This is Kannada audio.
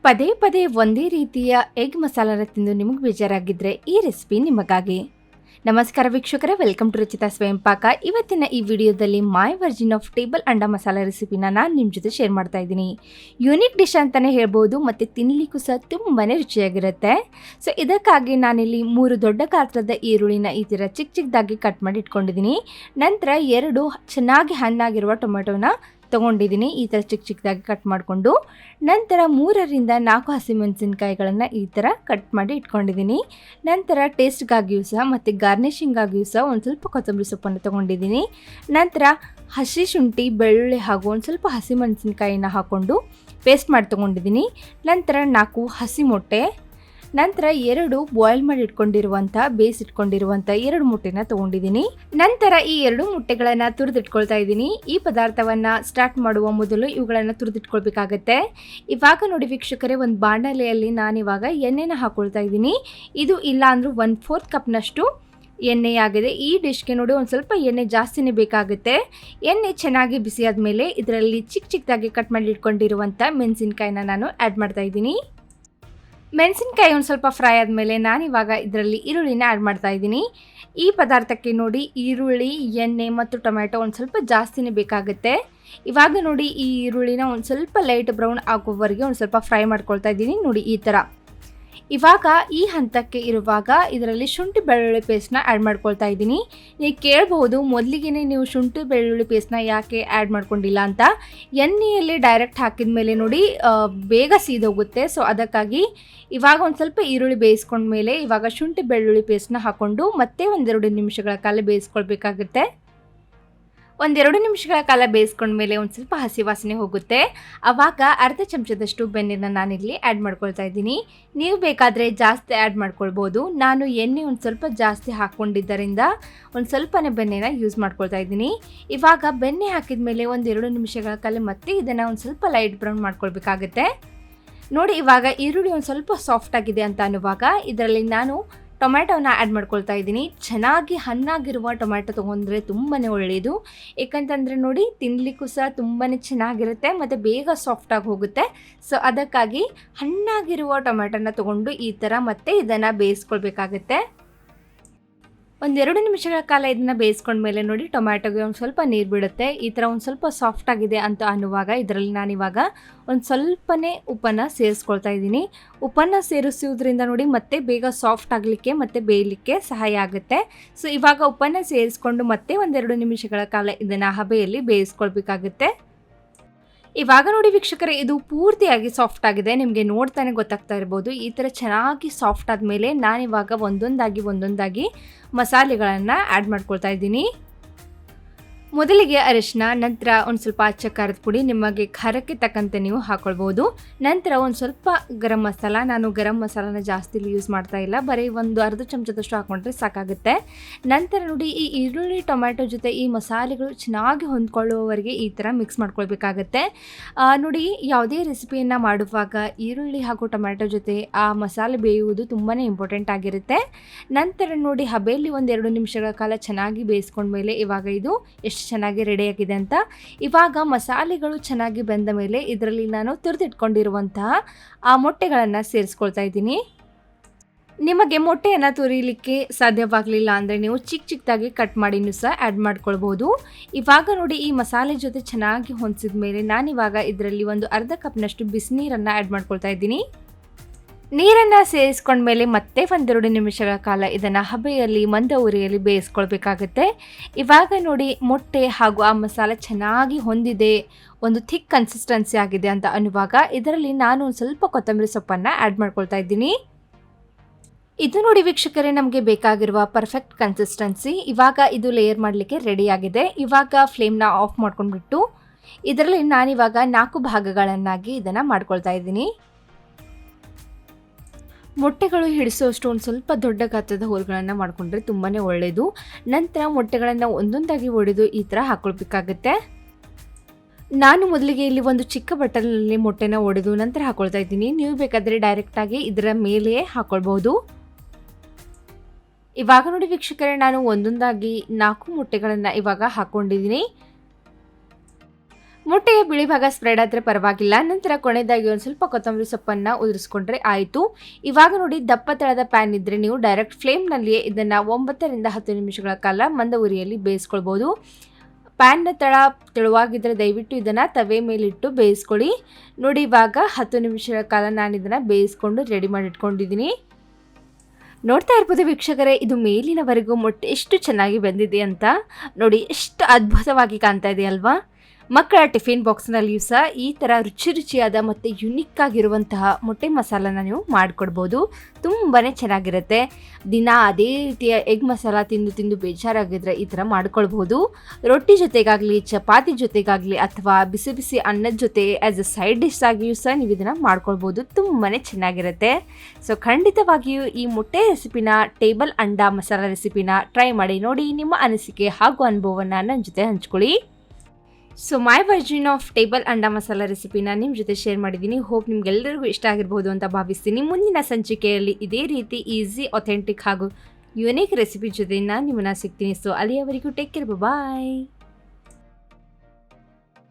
ಪದೇ ಪದೇ ಒಂದೇ ರೀತಿಯ ಎಗ್ ಮಸಾಲಾನ ತಿಂದು ನಿಮಗೆ ಬೇಜಾರಾಗಿದ್ದರೆ ಈ ರೆಸಿಪಿ ನಿಮಗಾಗಿ. ನಮಸ್ಕಾರ ವೀಕ್ಷಕರೇ, ವೆಲ್ಕಮ್ ಟು ರುಚಿತಾ ಸ್ವಯಂ ಪಾಕ. ಇವತ್ತಿನ ಈ ವಿಡಿಯೋದಲ್ಲಿ ಮೈ ವರ್ಜಿನ್ ಆಫ್ ಟೇಬಲ್ ಅಂಡ ಮಸಾಲ ರೆಸಿಪಿನ ನಾನು ನಿಮ್ಮ ಜೊತೆ ಶೇರ್ ಮಾಡ್ತಾ ಇದ್ದೀನಿ. ಯೂನಿಕ್ ಡಿಶ್ ಅಂತಲೇ ಹೇಳ್ಬೋದು ಮತ್ತು ತಿನ್ನಲಿಕ್ಕೂ ಸಹ ತುಂಬಾ ರುಚಿಯಾಗಿರುತ್ತೆ. ಸೊ ಇದಕ್ಕಾಗಿ ನಾನಿಲ್ಲಿ 3 ದೊಡ್ಡ ಗಾತ್ರದ ಈರುಳ್ಳಿನ ಈ ಥರ ಚಿಕ್ಕ ಚಿಕ್ಕದಾಗಿ ಕಟ್ ಮಾಡಿ ಇಟ್ಕೊಂಡಿದ್ದೀನಿ. ನಂತರ 2 ಚೆನ್ನಾಗಿ ಹಣ್ಣಾಗಿರುವ ಟೊಮೆಟೊನ ತೊಗೊಂಡಿದ್ದೀನಿ. ಈ ಥರ ಚಿಕ್ಕ ಚಿಕ್ಕದಾಗಿ ಕಟ್ ಮಾಡಿಕೊಂಡು ನಂತರ 3ರಿಂದ 4 ಹಸಿಮೆಣಸಿನ್ಕಾಯಿಗಳನ್ನು ಈ ಥರ ಕಟ್ ಮಾಡಿ ಇಟ್ಕೊಂಡಿದ್ದೀನಿ. ನಂತರ ಟೇಸ್ಟ್ಗಾಗಿಯೂ ಸಹ ಮತ್ತು ಗಾರ್ನಿಷಿಂಗಾಗಿಯೂ ಸಹ ಒಂದು ಸ್ವಲ್ಪ ಕೊತ್ತಂಬರಿ ಸೊಪ್ಪನ್ನು ತೊಗೊಂಡಿದ್ದೀನಿ. ನಂತರ ಹಸಿ ಶುಂಠಿ, ಬೆಳ್ಳುಳ್ಳಿ ಹಾಗೂ ಒಂದು ಸ್ವಲ್ಪ ಹಸಿಮೆಣಸಿನ್ಕಾಯಿನ ಹಾಕ್ಕೊಂಡು ಪೇಸ್ಟ್ ಮಾಡಿ ತೊಗೊಂಡಿದ್ದೀನಿ. ನಂತರ 4 ಹಸಿ ಮೊಟ್ಟೆ, ನಂತರ 2 ಬಾಯ್ಲ್ ಮಾಡಿ ಇಟ್ಕೊಂಡಿರುವಂಥ ಬೇಯಿಸಿಟ್ಕೊಂಡಿರುವಂಥ 2 ಮೊಟ್ಟೆನ ತೊಗೊಂಡಿದ್ದೀನಿ. ನಂತರ ಈ 2 ಮೊಟ್ಟೆಗಳನ್ನು ತುರಿದಿಟ್ಕೊಳ್ತಾ ಇದ್ದೀನಿ. ಈ ಪದಾರ್ಥವನ್ನು ಸ್ಟಾರ್ಟ್ ಮಾಡುವ ಮೊದಲು ಇವುಗಳನ್ನು ತುರಿದಿಟ್ಕೊಳ್ಬೇಕಾಗತ್ತೆ. ಇವಾಗ ನೋಡಿ ವೀಕ್ಷಕರೇ, ಒಂದು ಬಾಣಲೆಯಲ್ಲಿ ನಾನಿವಾಗ ಎಣ್ಣೆನ ಹಾಕ್ಕೊಳ್ತಾ ಇದ್ದೀನಿ. ಇದು ಇಲ್ಲ ಅಂದರೂ 1/4 ಕಪ್ನಷ್ಟು ಎಣ್ಣೆಯಾಗಿದೆ. ಈ ಡಿಶ್ಗೆ ನೋಡಿ ಒಂದು ಸ್ವಲ್ಪ ಎಣ್ಣೆ ಜಾಸ್ತಿನೇ ಬೇಕಾಗುತ್ತೆ. ಎಣ್ಣೆ ಚೆನ್ನಾಗಿ ಬಿಸಿ ಆದಮೇಲೆ ಇದರಲ್ಲಿ ಚಿಕ್ಕ ಚಿಕ್ಕದಾಗಿ ಕಟ್ ಮಾಡಿ ಇಟ್ಕೊಂಡಿರುವಂಥ ಮೆಣಸಿನ್ಕಾಯಿನ ನಾನು ಆ್ಯಡ್ ಮಾಡ್ತಾ ಇದ್ದೀನಿ. ಮೆಣಸಿನ್ಕಾಯಿ ಒಂದು ಸ್ವಲ್ಪ ಫ್ರೈ ಆದಮೇಲೆ ನಾನಿವಾಗ ಇದರಲ್ಲಿ ಈರುಳ್ಳಿನ ಆ್ಯಡ್ ಮಾಡ್ತಾ ಇದ್ದೀನಿ. ಈ ಪದಾರ್ಥಕ್ಕೆ ನೋಡಿ ಈರುಳ್ಳಿ, ಎಣ್ಣೆ ಮತ್ತು ಟೊಮೆಟೊ ಒಂದು ಸ್ವಲ್ಪ ಜಾಸ್ತಿನೇ ಬೇಕಾಗುತ್ತೆ. ಇವಾಗ ನೋಡಿ ಈ ಈರುಳ್ಳಿನ ಒಂದು ಸ್ವಲ್ಪ ಲೈಟ್ ಬ್ರೌನ್ ಆಗೋವರೆಗೆ ಒಂದು ಸ್ವಲ್ಪ ಫ್ರೈ ಮಾಡ್ಕೊಳ್ತಾ ಇದ್ದೀನಿ. ನೋಡಿ ಈ ಥರ. ಇವಾಗ ಈ ಹಂತಕ್ಕೆ ಇರುವಾಗ ಇದರಲ್ಲಿ ಶುಂಠಿ ಬೆಳ್ಳುಳ್ಳಿ ಪೇಸ್ಟ್ನ ಆ್ಯಡ್ ಮಾಡ್ಕೊಳ್ತಾ ಇದ್ದೀನಿ. ನೀವು ಕೇಳ್ಬೋದು, ಮೊದಲಿಗೆ ನೀವು ಶುಂಠಿ ಬೆಳ್ಳುಳ್ಳಿ ಪೇಸ್ಟ್ನ ಯಾಕೆ ಆ್ಯಡ್ ಮಾಡ್ಕೊಂಡಿಲ್ಲ ಅಂತ. ಎಣ್ಣೆಯಲ್ಲಿ ಡೈರೆಕ್ಟ್ ಹಾಕಿದ ಮೇಲೆ ನೋಡಿ ಬೇಗ ಸೀದೋಗುತ್ತೆ. ಸೊ ಅದಕ್ಕಾಗಿ ಇವಾಗ ಒಂದು ಸ್ವಲ್ಪ ಈರುಳ್ಳಿ ಬೇಯಿಸ್ಕೊಂಡ್ಮೇಲೆ ಇವಾಗ ಶುಂಠಿ ಬೆಳ್ಳುಳ್ಳಿ ಪೇಸ್ಟ್ನ ಹಾಕ್ಕೊಂಡು ಮತ್ತೆ 1-2 ನಿಮಿಷಗಳ ಕಾಲ ಬೇಯಿಸ್ಕೊಳ್ಬೇಕಾಗುತ್ತೆ. 1-2 ನಿಮಿಷಗಳ ಕಾಲ ಬೇಯಿಸ್ಕೊಂಡ್ಮೇಲೆ ಒಂದು ಸ್ವಲ್ಪ ಹಸಿ ವಾಸನೆ ಹೋಗುತ್ತೆ. ಆವಾಗ ಅರ್ಧ ಚಮಚದಷ್ಟು ಬೆಣ್ಣೆನ ನಾನಿಲ್ಲಿ ಆ್ಯಡ್ ಮಾಡ್ಕೊಳ್ತಾ ಇದ್ದೀನಿ. ನೀವು ಬೇಕಾದರೆ ಜಾಸ್ತಿ ಆ್ಯಡ್ ಮಾಡ್ಕೊಳ್ಬೋದು. ನಾನು ಎಣ್ಣೆ ಒಂದು ಸ್ವಲ್ಪ ಜಾಸ್ತಿ ಹಾಕ್ಕೊಂಡಿದ್ದರಿಂದ ಒಂದು ಸ್ವಲ್ಪನೇ ಬೆಣ್ಣೆನ ಯೂಸ್ ಮಾಡ್ಕೊಳ್ತಾ ಇದ್ದೀನಿ. ಇವಾಗ ಬೆಣ್ಣೆ ಹಾಕಿದ ಮೇಲೆ 1-2 ನಿಮಿಷಗಳ ಕಾಲ ಮತ್ತೆ ಇದನ್ನು ಒಂದು ಸ್ವಲ್ಪ ಲೈಟ್ ಬ್ರೌನ್ ಮಾಡ್ಕೊಳ್ಬೇಕಾಗತ್ತೆ. ನೋಡಿ ಇವಾಗ ಈರುಳ್ಳಿ ಒಂದು ಸ್ವಲ್ಪ ಸಾಫ್ಟ್ ಆಗಿದೆ ಅಂತ ಅನ್ನುವಾಗ ಇದರಲ್ಲಿ ನಾನು ಟೊಮ್ಯಾಟೋನ ಆ್ಯಡ್ ಮಾಡ್ಕೊಳ್ತಾ ಇದ್ದೀನಿ. ಚೆನ್ನಾಗಿ ಹಣ್ಣಾಗಿರುವ ಟೊಮ್ಯಾಟೊ ತೊಗೊಂಡ್ರೆ ತುಂಬಾ ಒಳ್ಳೆಯದು. ಏಕೆಂತಂದರೆ ನೋಡಿ ತಿನ್ನಲಿಕ್ಕೂ ಸಹ ತುಂಬಾ ಚೆನ್ನಾಗಿರುತ್ತೆ ಮತ್ತು ಬೇಗ ಸಾಫ್ಟಾಗಿ ಹೋಗುತ್ತೆ. ಸೊ ಅದಕ್ಕಾಗಿ ಹಣ್ಣಾಗಿರುವ ಟೊಮ್ಯಾಟೋನ ತೊಗೊಂಡು ಈ ಥರ ಮತ್ತೆ ಇದನ್ನು ಬೇಯಿಸ್ಕೊಳ್ಬೇಕಾಗತ್ತೆ. 1-2 ನಿಮಿಷಗಳ ಕಾಲ ಇದನ್ನು ಬೇಯಿಸ್ಕೊಂಡ್ಮೇಲೆ ನೋಡಿ ಟೊಮ್ಯಾಟೊಗೆ ಒಂದು ಸ್ವಲ್ಪ ನೀರು ಬಿಡುತ್ತೆ. ಈ ಥರ ಒಂದು ಸ್ವಲ್ಪ ಸಾಫ್ಟ್ ಆಗಿದೆ ಅಂತ ಅನ್ನುವಾಗ ಇದರಲ್ಲಿ ನಾನಿವಾಗ ಒಂದು ಸ್ವಲ್ಪನೇ ಉಪ್ಪನ್ನು ಸೇರಿಸ್ಕೊಳ್ತಾ ಇದ್ದೀನಿ. ಉಪ್ಪನ್ನು ಸೇರಿಸೋದ್ರಿಂದ ನೋಡಿ ಮತ್ತೆ ಬೇಗ ಸಾಫ್ಟ್ ಆಗಲಿಕ್ಕೆ ಮತ್ತು ಬೇಯಲಿಕ್ಕೆ ಸಹಾಯ ಆಗುತ್ತೆ. ಸೊ ಇವಾಗ ಉಪ್ಪನ್ನು ಸೇರಿಸ್ಕೊಂಡು ಮತ್ತೆ 1-2 ನಿಮಿಷಗಳ ಕಾಲ ಇದನ್ನು ಹಬೆಯಲ್ಲಿ ಬೇಯಿಸ್ಕೊಳ್ಬೇಕಾಗುತ್ತೆ. ಇವಾಗ ನೋಡಿ ವೀಕ್ಷಕರೇ, ಇದು ಪೂರ್ತಿಯಾಗಿ ಸಾಫ್ಟ್ ಆಗಿದೆ. ನಿಮಗೆ ನೋಡ್ತಾನೆ ಗೊತ್ತಾಗ್ತಾ ಇರ್ಬೋದು. ಈ ಥರ ಚೆನ್ನಾಗಿ ಸಾಫ್ಟ್ ಆದಮೇಲೆ ನಾನಿವಾಗ ಒಂದೊಂದಾಗಿ ಮಸಾಲೆಗಳನ್ನು ಆ್ಯಡ್ ಮಾಡ್ಕೊಳ್ತಾ ಇದ್ದೀನಿ. ಮೊದಲಿಗೆ ಅರಿಶಿನ, ನಂತರ ಒಂದು ಸ್ವಲ್ಪ ಅಚ್ಚ ಖಾರದ ಪುಡಿ, ನಿಮಗೆ ಖಾರಕ್ಕೆ ತಕ್ಕಂತೆ ನೀವು ಹಾಕ್ಕೊಳ್ಬೋದು. ನಂತರ ಒಂದು ಸ್ವಲ್ಪ ಗರಂ ಮಸಾಲ. ನಾನು ಗರಂ ಮಸಾಲಾನ ಜಾಸ್ತಿ ಯೂಸ್ ಮಾಡ್ತಾ ಇಲ್ಲ, ಬರೀ ಒಂದು ಅರ್ಧ ಚಮಚದಷ್ಟು ಹಾಕ್ಕೊಂಡ್ರೆ ಸಾಕಾಗುತ್ತೆ. ನಂತರ ನೋಡಿ ಈ ಈರುಳ್ಳಿ ಟೊಮ್ಯಾಟೊ ಜೊತೆ ಈ ಮಸಾಲೆಗಳು ಚೆನ್ನಾಗಿ ಹೊಂದ್ಕೊಳ್ಳುವವರೆಗೆ ಈ ಥರ ಮಿಕ್ಸ್ ಮಾಡ್ಕೊಳ್ಬೇಕಾಗತ್ತೆ. ನೋಡಿ ಯಾವುದೇ ರೆಸಿಪಿಯನ್ನು ಮಾಡುವಾಗ ಈರುಳ್ಳಿ ಹಾಗೂ ಟೊಮ್ಯಾಟೊ ಜೊತೆ ಆ ಮಸಾಲೆ ಬೇಯುವುದು ತುಂಬಾ ಇಂಪಾರ್ಟೆಂಟ್ ಆಗಿರುತ್ತೆ. ನಂತರ ನೋಡಿ ಹಬೆಯಲ್ಲಿ 1-2 ನಿಮಿಷಗಳ ಕಾಲ ಚೆನ್ನಾಗಿ ಬೇಯಿಸ್ಕೊಂಡ್ಮೇಲೆ ಇವಾಗ ಇದು ಎಷ್ಟು ಚೆನ್ನಾಗಿ ರೆಡಿಯಾಗಿದೆ ಅಂತ. ಇವಾಗ ಮಸಾಲೆಗಳು ಚೆನ್ನಾಗಿ ಬೆಂದ ಮೇಲೆ ಇದರಲ್ಲಿ ನಾನು ತುರಿದಿಟ್ಕೊಂಡಿರುವಂತಹ ಆ ಮೊಟ್ಟೆಗಳನ್ನು ಸೇರಿಸ್ಕೊಳ್ತಾ ಇದ್ದೀನಿ. ನಿಮಗೆ ಮೊಟ್ಟೆಯನ್ನು ತುರಿಲಿಕ್ಕೆ ಸಾಧ್ಯವಾಗಲಿಲ್ಲ ಅಂದರೆ ನೀವು ಚಿಕ್ಕ ಚಿಕ್ಕದಾಗಿ ಕಟ್ ಮಾಡಿನೂ ಸಹ ಆ್ಯಡ್ ಮಾಡ್ಕೊಳ್ಬೋದು. ಇವಾಗ ನೋಡಿ ಈ ಮಸಾಲೆ ಜೊತೆ ಚೆನ್ನಾಗಿ ಹೊಂದಿಸಿದ ಮೇಲೆ ನಾನಿವಾಗ ಇದರಲ್ಲಿ ಒಂದು ಅರ್ಧ ಕಪ್ನಷ್ಟು ಬಿಸಿನೀರನ್ನು ಆ್ಯಡ್ ಮಾಡ್ಕೊಳ್ತಾ ಇದ್ದೀನಿ. ನೀರನ್ನು ಸೇರಿಸ್ಕೊಂಡ್ಮೇಲೆ ಮತ್ತೆ 1-2 ನಿಮಿಷಗಳ ಕಾಲ ಇದನ್ನು ಹಬೆಯಲ್ಲಿ ಮಂದ ಉರಿಯಲ್ಲಿ ಬೇಯಿಸ್ಕೊಳ್ಬೇಕಾಗತ್ತೆ. ಇವಾಗ ನೋಡಿ ಮೊಟ್ಟೆ ಹಾಗೂ ಆ ಮಸಾಲೆ ಚೆನ್ನಾಗಿ ಹೊಂದಿದೆ, ಒಂದು ಥಿಕ್ ಕನ್ಸಿಸ್ಟೆನ್ಸಿ ಆಗಿದೆ ಅಂತ ಅನ್ನುವಾಗ ಇದರಲ್ಲಿ ನಾನು ಒಂದು ಸ್ವಲ್ಪ ಕೊತ್ತಂಬರಿ ಸೊಪ್ಪನ್ನು ಆ್ಯಡ್ ಮಾಡ್ಕೊಳ್ತಾ ಇದ್ದೀನಿ. ಇದು ನೋಡಿ ವೀಕ್ಷಕರೇ, ನಮಗೆ ಬೇಕಾಗಿರುವ ಪರ್ಫೆಕ್ಟ್ ಕನ್ಸಿಸ್ಟೆನ್ಸಿ. ಇವಾಗ ಇದು ಲೇಯರ್ ಮಾಡಲಿಕ್ಕೆ ರೆಡಿಯಾಗಿದೆ. ಇವಾಗ ಫ್ಲೇಮ್ನ ಆಫ್ ಮಾಡ್ಕೊಂಡ್ಬಿಟ್ಟು ಇದರಲ್ಲಿ ನಾನಿವಾಗ 4 ಭಾಗಗಳನ್ನಾಗಿ ಇದನ್ನು ಮಾಡ್ಕೊಳ್ತಾ ಇದ್ದೀನಿ. ಮೊಟ್ಟೆಗಳು ಹಿಡಿಸೋಷ್ಟು ಒಂದು ಸ್ವಲ್ಪ ದೊಡ್ಡ ಗಾತ್ರದ ಹೋಲ್ಗಳನ್ನು ಮಾಡಿಕೊಂಡ್ರೆ ತುಂಬಾ ಒಳ್ಳೆಯದು. ನಂತರ ಮೊಟ್ಟೆಗಳನ್ನು ಒಂದೊಂದಾಗಿ ಒಡೆದು ಈ ಥರ ಹಾಕ್ಕೊಳ್ಬೇಕಾಗತ್ತೆ. ನಾನು ಮೊದಲಿಗೆ ಇಲ್ಲಿ ಒಂದು ಚಿಕ್ಕ ಬಟ್ಟಲಿನಲ್ಲಿ ಮೊಟ್ಟೆನ ಒಡೆದು ನಂತರ ಹಾಕ್ಕೊಳ್ತಾ ಇದ್ದೀನಿ. ನೀವು ಬೇಕಾದರೆ ಡೈರೆಕ್ಟಾಗಿ ಇದರ ಮೇಲೆಯೇ ಹಾಕ್ಕೊಳ್ಬೋದು. ಇವಾಗ ನೋಡಿ ವೀಕ್ಷಕರೇ, ನಾನು ಒಂದೊಂದಾಗಿ 4 ಮೊಟ್ಟೆಗಳನ್ನು ಇವಾಗ ಹಾಕ್ಕೊಂಡಿದ್ದೀನಿ. ಮೊಟ್ಟೆಯ ಬಿಳಿ ಭಾಗ ಸ್ಪ್ರೆಡ್ ಆದರೆ ಪರವಾಗಿಲ್ಲ. ನಂತರ ಕೊನೆಯದಾಗಿ ಒಂದು ಸ್ವಲ್ಪ ಕೊತ್ತಂಬರಿ ಸೊಪ್ಪನ್ನು ಉದುರಿಸ್ಕೊಂಡ್ರೆ ಆಯಿತು. ಇವಾಗ ನೋಡಿ, ದಪ್ಪ ತಳದ ಪ್ಯಾನ್ ಇದ್ದರೆ ನೀವು ಡೈರೆಕ್ಟ್ ಫ್ಲೇಮ್ನಲ್ಲಿಯೇ ಇದನ್ನು 9 ರಿಂದ 10 ನಿಮಿಷಗಳ ಕಾಲ ಮಂದ ಉರಿಯಲ್ಲಿ ಬೇಯಿಸ್ಕೊಳ್ಬೋದು. ಪ್ಯಾನ್ನ ತಳ ತೆಳುವಾಗಿದ್ದರೆ ದಯವಿಟ್ಟು ಇದನ್ನು ತವೆ ಮೇಲಿಟ್ಟು ಬೇಯಿಸ್ಕೊಳ್ಳಿ. ನೋಡಿ, ಇವಾಗ 10 ನಿಮಿಷಗಳ ಕಾಲ ನಾನು ಇದನ್ನು ಬೇಯಿಸ್ಕೊಂಡು ರೆಡಿ ಮಾಡಿ ಇಟ್ಕೊಂಡಿದ್ದೀನಿ. ನೋಡ್ತಾ ಇರ್ಬೋದು ವೀಕ್ಷಕರೇ, ಇದು ಮೇಲಿನವರೆಗೂ ಮೊಟ್ಟೆ ಎಷ್ಟು ಚೆನ್ನಾಗಿ ಬೆಂದಿದೆ ಅಂತ. ನೋಡಿ, ಎಷ್ಟು ಅದ್ಭುತವಾಗಿ ಕಾಣ್ತಾ ಇದೆ ಅಲ್ವಾ. ಮಕ್ಕಳ ಟಿಫಿನ್ ಬಾಕ್ಸ್ನಲ್ಲಿಯೂ ಸಹ ಈ ಥರ ರುಚಿಯಾದ ಮತ್ತು ಯುನಿಕ್ ಆಗಿರುವಂತಹ ಮೊಟ್ಟೆ ಮಸಾಲನ ನೀವು ಮಾಡಿಕೊಡ್ಬೋದು. ತುಂಬಾ ಚೆನ್ನಾಗಿರುತ್ತೆ. ದಿನ ಅದೇ ರೀತಿಯ ಎಗ್ ಮಸಾಲ ತಿಂದು ಬೇಜಾರಾಗಿದ್ದರೆ ಈ ಥರ ಮಾಡ್ಕೊಳ್ಬೋದು. ರೊಟ್ಟಿ ಜೊತೆಗಾಗಲಿ, ಚಪಾತಿ ಜೊತೆಗಾಗಲಿ, ಅಥವಾ ಬಿಸಿ ಬಿಸಿ ಅನ್ನದ ಜೊತೆ ಆ್ಯಸ್ ಅ ಸೈಡ್ ಡಿಶ್ ಆಗಿಯೂ ಸಹ ನೀವು ಇದನ್ನು ಮಾಡ್ಕೊಳ್ಬೋದು. ತುಂಬಾ ಚೆನ್ನಾಗಿರುತ್ತೆ. ಸೊ ಖಂಡಿತವಾಗಿಯೂ ಈ ಮೊಟ್ಟೆ ರೆಸಿಪಿನ, ಟೇಬಲ್ ಅಂಡಾ ಮಸಾಲ ರೆಸಿಪಿನ ಟ್ರೈ ಮಾಡಿ ನೋಡಿ. ನಿಮ್ಮ ಅನಿಸಿಕೆ ಹಾಗೂ ಅನುಭವವನ್ನು ನನ್ನ ಜೊತೆ ಹಂಚ್ಕೊಳ್ಳಿ. So my version of table anda masala ರೆಸಿಪಿನ ನಿಮ್ಮ ಜೊತೆ ಶೇರ್ ಮಾಡಿದ್ದೀನಿ. ಹೋಪ್ ನಿಮ್ಗೆಲ್ಲರಿಗೂ ಇಷ್ಟ ಆಗಿರ್ಬೋದು ಅಂತ ಭಾವಿಸ್ತೀನಿ. ಮುಂದಿನ ಸಂಚಿಕೆಯಲ್ಲಿ ಇದೇ ರೀತಿ ಈಸಿ, ಅಥೆಂಟಿಕ್ ಹಾಗೂ ಯುನೀಕ್ ರೆಸಿಪಿ ಜೊತೆ ನಾನು ನಿಮ್ಮನ್ನ ಸಿಗ್ತೀನಿ. ಸೊ ಅಲ್ಲಿಯವರೆಗೂ ಟೇಕ್ ಕೇರ್, ಬಾಯ್.